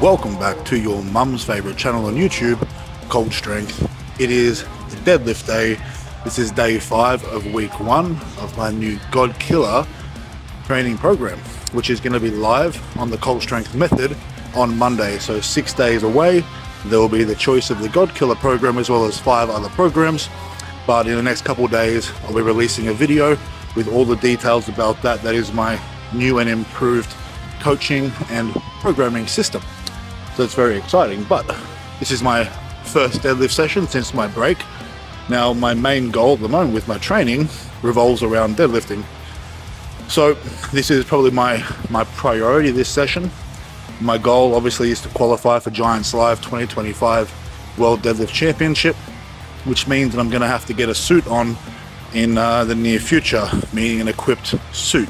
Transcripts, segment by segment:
Welcome back to your mum's favorite channel on YouTube, Cold Strength. It is deadlift day. This is day 5 of week 1 of my new Godkiller training program, which is going to be live on the Cold Strength method on Monday. So 6 days away, there will be the choice of the Godkiller program as well as 5 other programs. But in the next couple of days, I'll be releasing a video with all the details about that. That is my new and improved coaching and programming system. So it's very exciting, but this is my first deadlift session since my break. Now my main goal at the moment with my training revolves around deadlifting. So this is probably my priority this session. My goal obviously is to qualify for Giants Live 2025 World Deadlift Championship, which means that I'm going to have to get a suit on in the near future, meaning an equipped suit.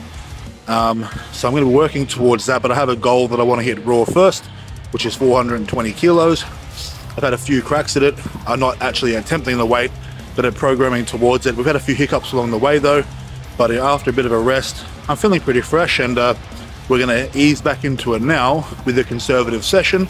So I'm going to be working towards that, but I have a goal that I want to hit raw first, which is 420 kilos. I've had a few cracks at it. I'm not actually attempting the weight, but I'm programming towards it. We've had a few hiccups along the way though, but after a bit of a rest, I'm feeling pretty fresh, and we're going to ease back into it now with a conservative session.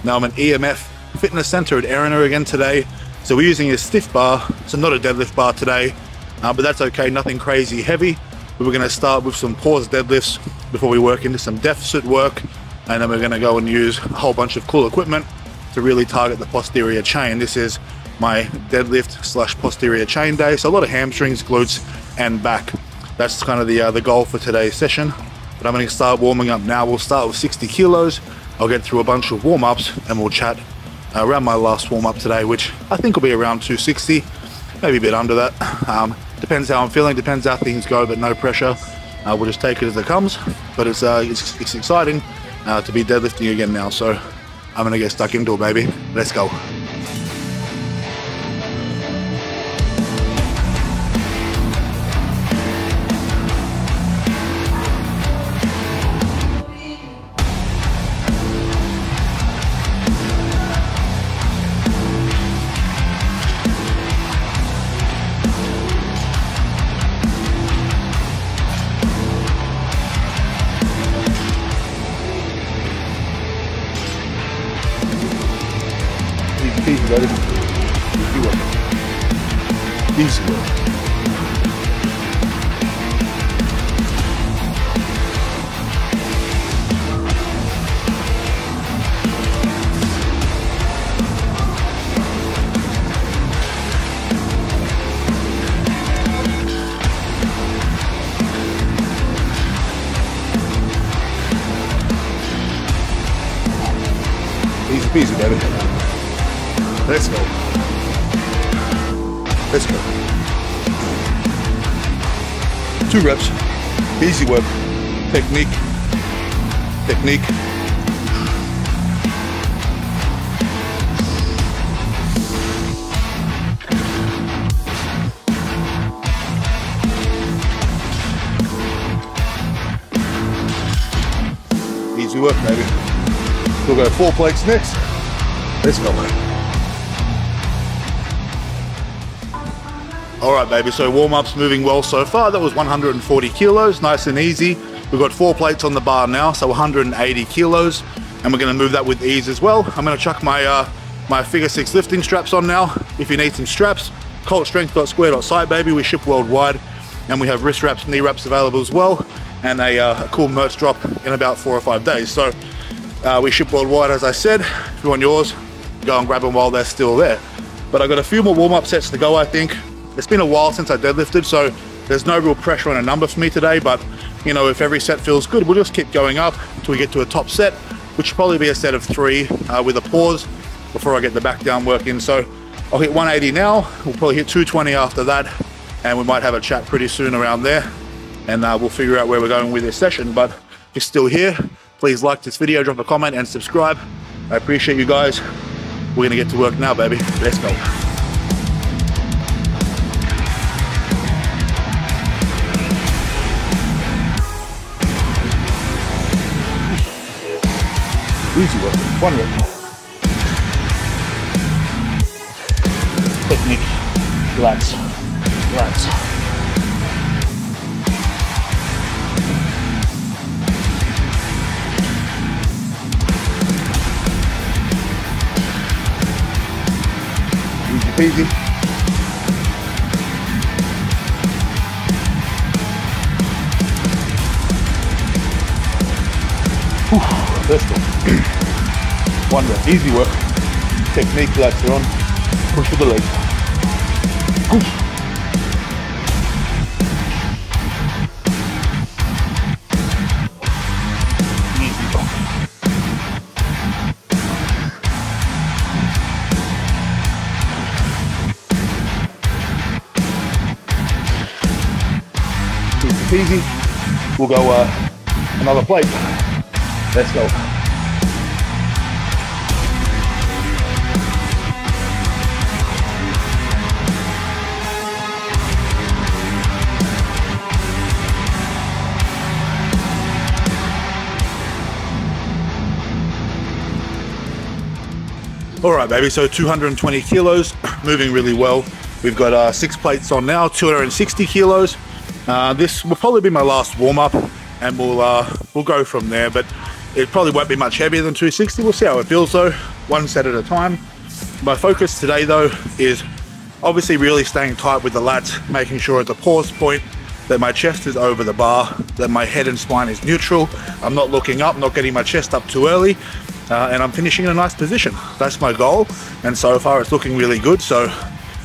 Now I'm at EMF Fitness Center at Erina again today. So we're using a stiff bar, so not a deadlift bar today, but that's okay, nothing crazy heavy. We're going to start with some pause deadlifts before we work into some deficit work, and then we're going to go and use a whole bunch of cool equipment to really target the posterior chain. This is my deadlift slash posterior chain day, so a lot of hamstrings, glutes, and back. That's kind of the goal for today's session. But I'm going to start warming up now. We'll start with 60 kilos. I'll get through a bunch of warm-ups and we'll chat around my last warm-up today, which I think will be around 260, maybe a bit under that. Depends how I'm feeling, depends how things go, but no pressure. We'll just take it as it comes. But it's exciting to be deadlifting again now, so I'm gonna get stuck into it, baby. Let's go. Easy, buddy. Easy work. Easy work. Easy peasy, baby. Let's go. Let's go. 2 reps. Easy work. Technique. Technique. Easy work, baby. We'll go 4 plates next. Let's go, man. All right, baby, so warm-up's moving well so far. That was 140 kilos, nice and easy. We've got 4 plates on the bar now, so 180 kilos, and we're gonna move that with ease as well. I'm gonna chuck my my figure 6 lifting straps on now. If you need some straps, coldstrength.square.site, baby. We ship worldwide, and we have wrist wraps, knee wraps available as well, and a cool merch drop in about 4 or 5 days. So we ship worldwide, as I said. If you want yours, go and grab them while they're still there. But I've got a few more warm-up sets to go, I think. It's been a while since I deadlifted, so there's no real pressure on a number for me today, but you know, if every set feels good, we'll just keep going up until we get to a top set, which will probably be a set of 3 with a pause before I get the back down work in. So I'll hit 180 now, we'll probably hit 220 after that, and we might have a chat pretty soon around there, and we'll figure out where we're going with this session. But if you're still here, please like this video, drop a comment, and subscribe. I appreciate you guys. We're gonna get to work now, baby. Let's go. Easy work. 1 rep. Technique. Relax. Relax. peasy. Whew, let's go. 1 rep, easy work. Technique later on. Push with the leg. Whew. Easy. We'll go another plate. Let's go. All right, baby, so 220 kilos, moving really well. We've got 6 plates on now, 260 kilos. This will probably be my last warm-up, and we'll go from there, but it probably won't be much heavier than 260. We'll see how it feels though, 1 set at a time. My focus today though is obviously really staying tight with the lats, making sure at the pause point that my chest is over the bar, that my head and spine is neutral. I'm not looking up, not getting my chest up too early, and I'm finishing in a nice position. That's my goal, and so far it's looking really good. So,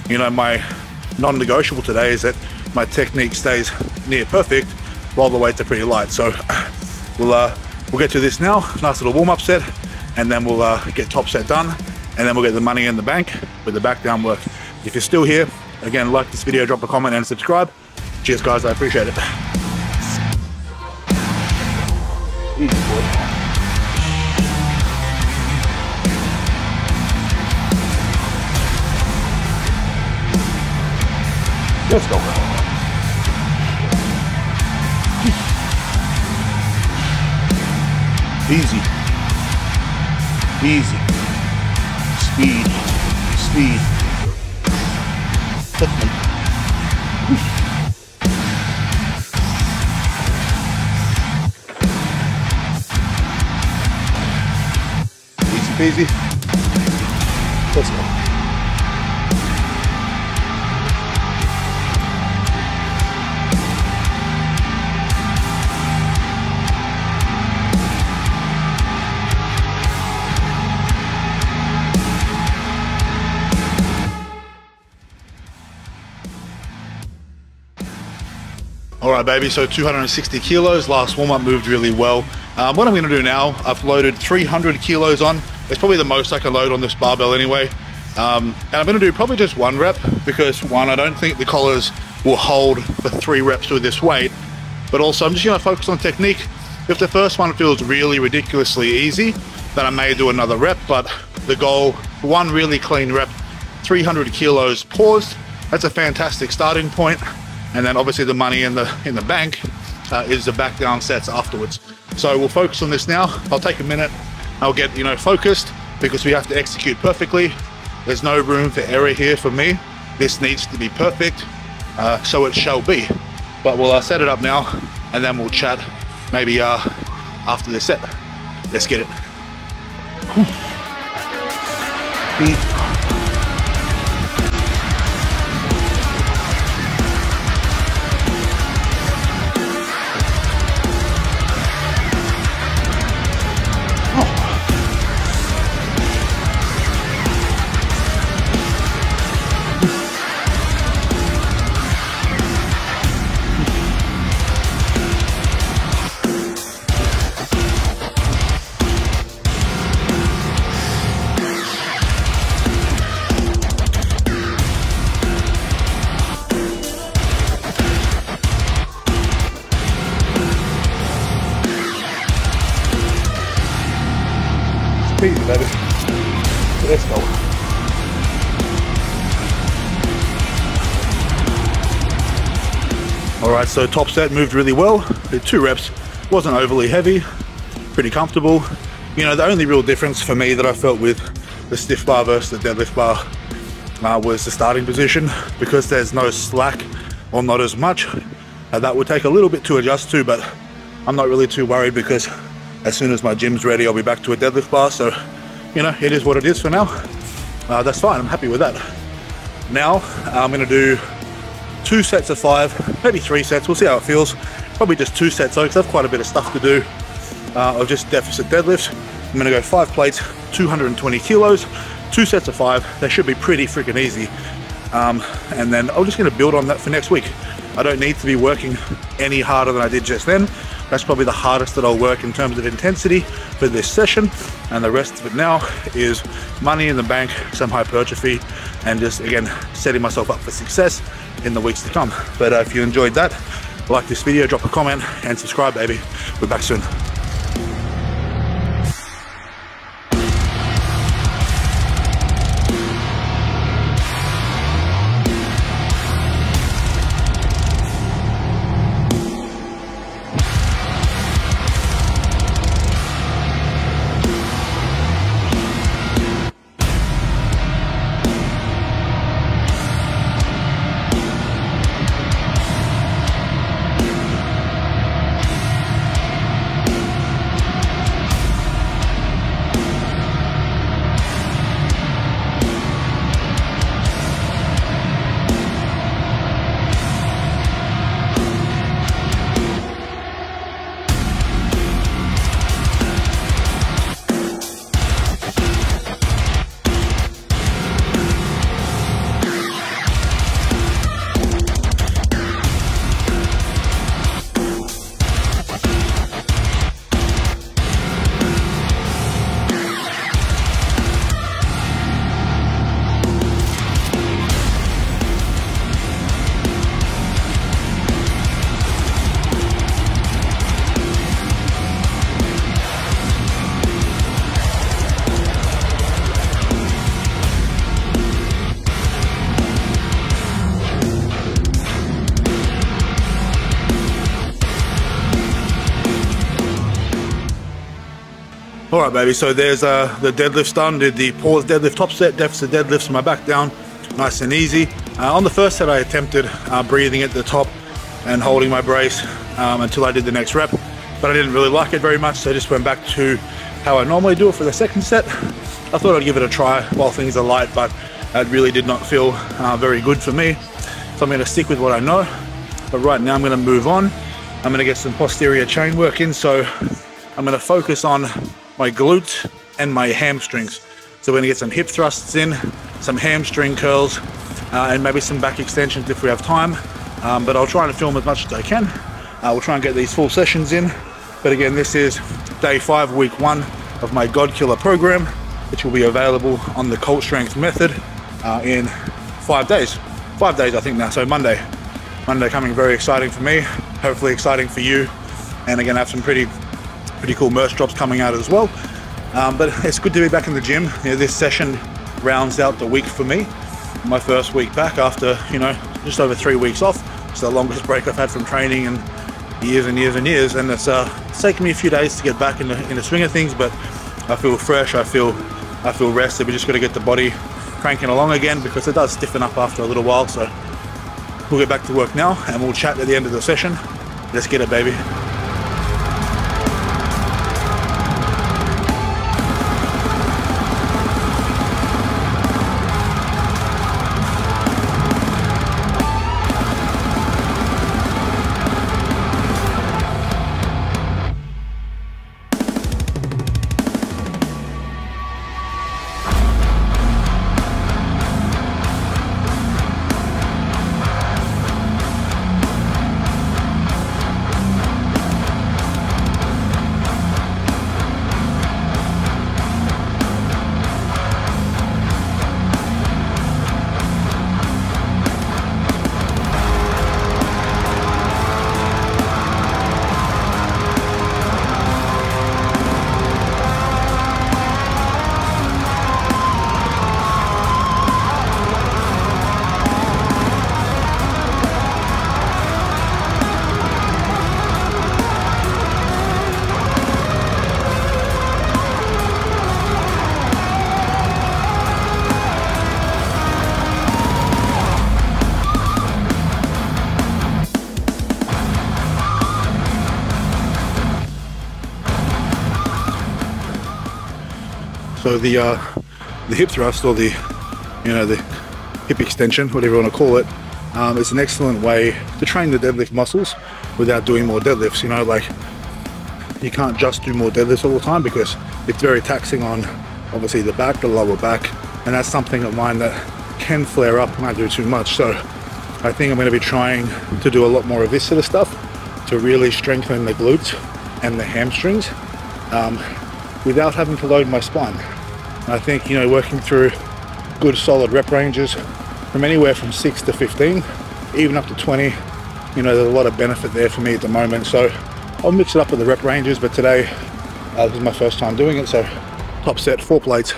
you know, my non-negotiable today is that my technique stays near perfect while the weights are pretty light. So we'll get to this now, nice little warm-up set, and then we'll get top set done, and then we'll get the money in the bank with the back down work. If you're still here, again, like this video, drop a comment and subscribe. Cheers guys, I appreciate it. Easy boy. Let's go. Easy, easy, speed, speed. Easy peasy. Let's go. All right, baby, so 260 kilos, last warm-up moved really well. What I'm gonna do now, I've loaded 300 kilos on. It's probably the most I can load on this barbell anyway. And I'm gonna do probably just 1 rep because 1, I don't think the collars will hold for 3 reps with this weight, but also I'm just gonna focus on technique. If the first one feels really ridiculously easy, then I may do another rep, but the goal, 1 really clean rep, 300 kilos paused. That's a fantastic starting point. And then obviously the money in the bank is the back down sets afterwards. So we'll focus on this now. I'll take a minute. I'll get, you know, focused because we have to execute perfectly. There's no room for error here for me. This needs to be perfect, so it shall be. But we'll set it up now, and then we'll chat maybe after this set. Let's get it. Easy, baby. Let's go. All right, so top set moved really well. Did 2 reps, wasn't overly heavy, pretty comfortable. You know, the only real difference for me that I felt with the stiff bar versus the deadlift bar was the starting position, because there's no slack or not as much. That would take a little bit to adjust to, but I'm not really too worried because as soon as my gym's ready, I'll be back to a deadlift bar. So, you know, it is what it is for now. That's fine, I'm happy with that. Now I'm going to do 2 sets of 5, maybe 3 sets. We'll see how it feels. Probably just 2 sets though, because I have quite a bit of stuff to do of just deficit deadlifts. I'm going to go 5 plates, 220 kilos, 2 sets of 5. They should be pretty freaking easy. And then I'm just going to build on that for next week. I don't need to be working any harder than I did just then. That's probably the hardest that I'll work in terms of intensity for this session, and the rest of it now is money in the bank, some hypertrophy, and just again setting myself up for success in the weeks to come. But if you enjoyed that, like this video, drop a comment and subscribe, baby. We're back soon. All right, baby, so there's the deadlifts done. Did the pause deadlift top set, deficit deadlifts, my back down, nice and easy. On the first set I attempted breathing at the top and holding my brace until I did the next rep, but I didn't really like it very much, so I just went back to how I normally do it for the second set. I thought I'd give it a try while things are light, but it really did not feel very good for me. So I'm gonna stick with what I know, but right now I'm gonna move on. I'm gonna get some posterior chain work in, so I'm gonna focus on my glutes and my hamstrings. So we're gonna get some hip thrusts in, some hamstring curls, and maybe some back extensions if we have time. But I'll try and film as much as I can. We'll try and get these full sessions in. But again, this is day 5, week 1 of my Godkiller program, which will be available on the Cold Strength method in 5 days. 5 days, I think now, so Monday coming, very exciting for me, hopefully exciting for you. And again, I have some pretty cool merch drops coming out as well. But it's good to be back in the gym. You know, this session rounds out the week for me. My first week back after, you know, just over 3 weeks off. It's the longest break I've had from training in years and years and years. And it's taken me a few days to get back in the swing of things, but I feel fresh, I feel rested. We just got to get the body cranking along again, because it does stiffen up after a little while. So we'll get back to work now and we'll chat at the end of the session. Let's get it, baby. So the hip thrust, or the hip extension, whatever you want to call it. It's an excellent way to train the deadlift muscles without doing more deadlifts. You know, like, you can't just do more deadlifts all the time because it's very taxing on obviously the back, the lower back, and that's something of mine that can flare up when I do too much. So I think I'm going to be trying to do a lot more of this sort of stuff to really strengthen the glutes and the hamstrings without having to load my spine. And I think, you know, working through good solid rep ranges from anywhere from 6 to 15, even up to 20, you know, there's a lot of benefit there for me at the moment. So I'll mix it up with the rep ranges, but today this is my first time doing it. So top set, 4 plates.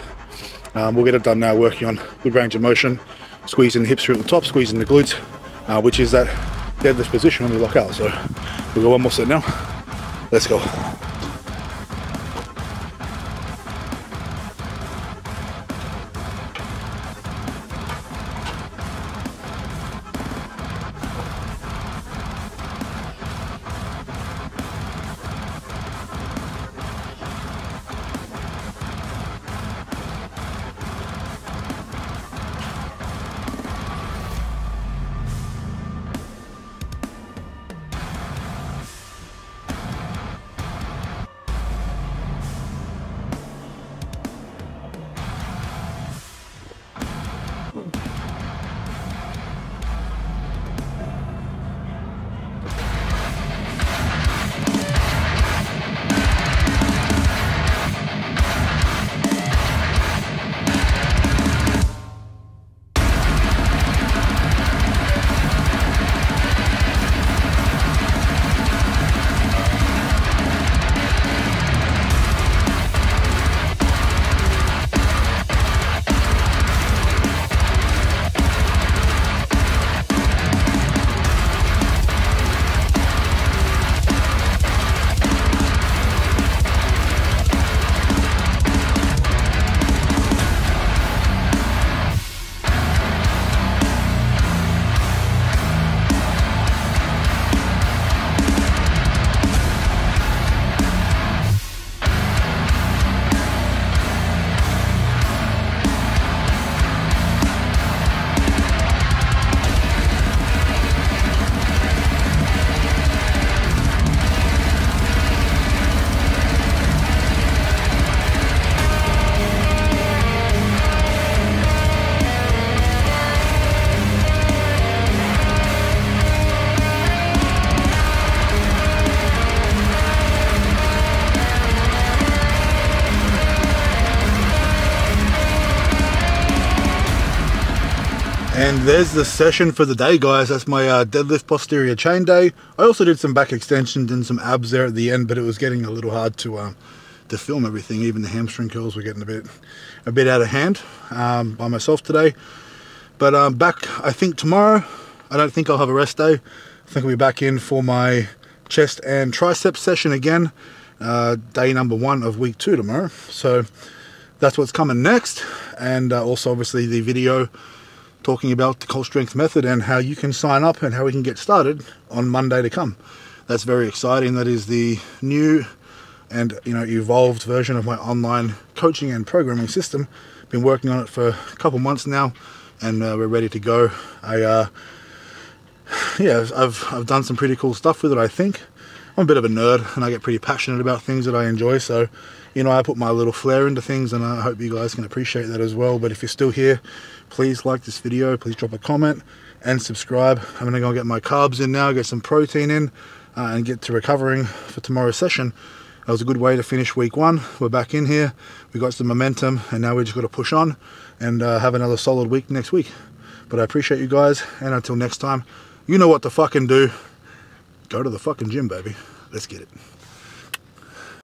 We'll get it done now, working on good range of motion, squeezing the hips through at the top, squeezing the glutes, which is that deadlift position when we lock out. So we'll go one more set now. Let's go. And there's the session for the day, guys. That's my deadlift posterior chain day. I also did some back extensions and some abs there at the end, but it was getting a little hard to film everything. Even the hamstring curls were getting a bit out of hand by myself today. But back, I think tomorrow. I don't think I'll have a rest day. I think I'll be back in for my chest and tricep session again. Day number 1 of week 2 tomorrow. So that's what's coming next. And also obviously the video talking about the Cold Strength method and how you can sign up and how we can get started on Monday to come. That's very exciting. That is the new and, you know, evolved version of my online coaching and programming system. Been working on it for a couple months now, and we're ready to go. I've done some pretty cool stuff with it. I think I'm a bit of a nerd and I get pretty passionate about things that I enjoy, so, you know, I put my little flair into things, and I hope you guys can appreciate that as well. But if you're still here, please like this video, please drop a comment and subscribe. I'm gonna go get my carbs in now, get some protein in, and get to recovering for tomorrow's session. That was a good way to finish week 1. We're back in here, we got some momentum, and now we just got to push on and have another solid week next week. But I appreciate you guys, and until next time, you know what to fucking do. Go to the fucking gym, baby. Let's get it.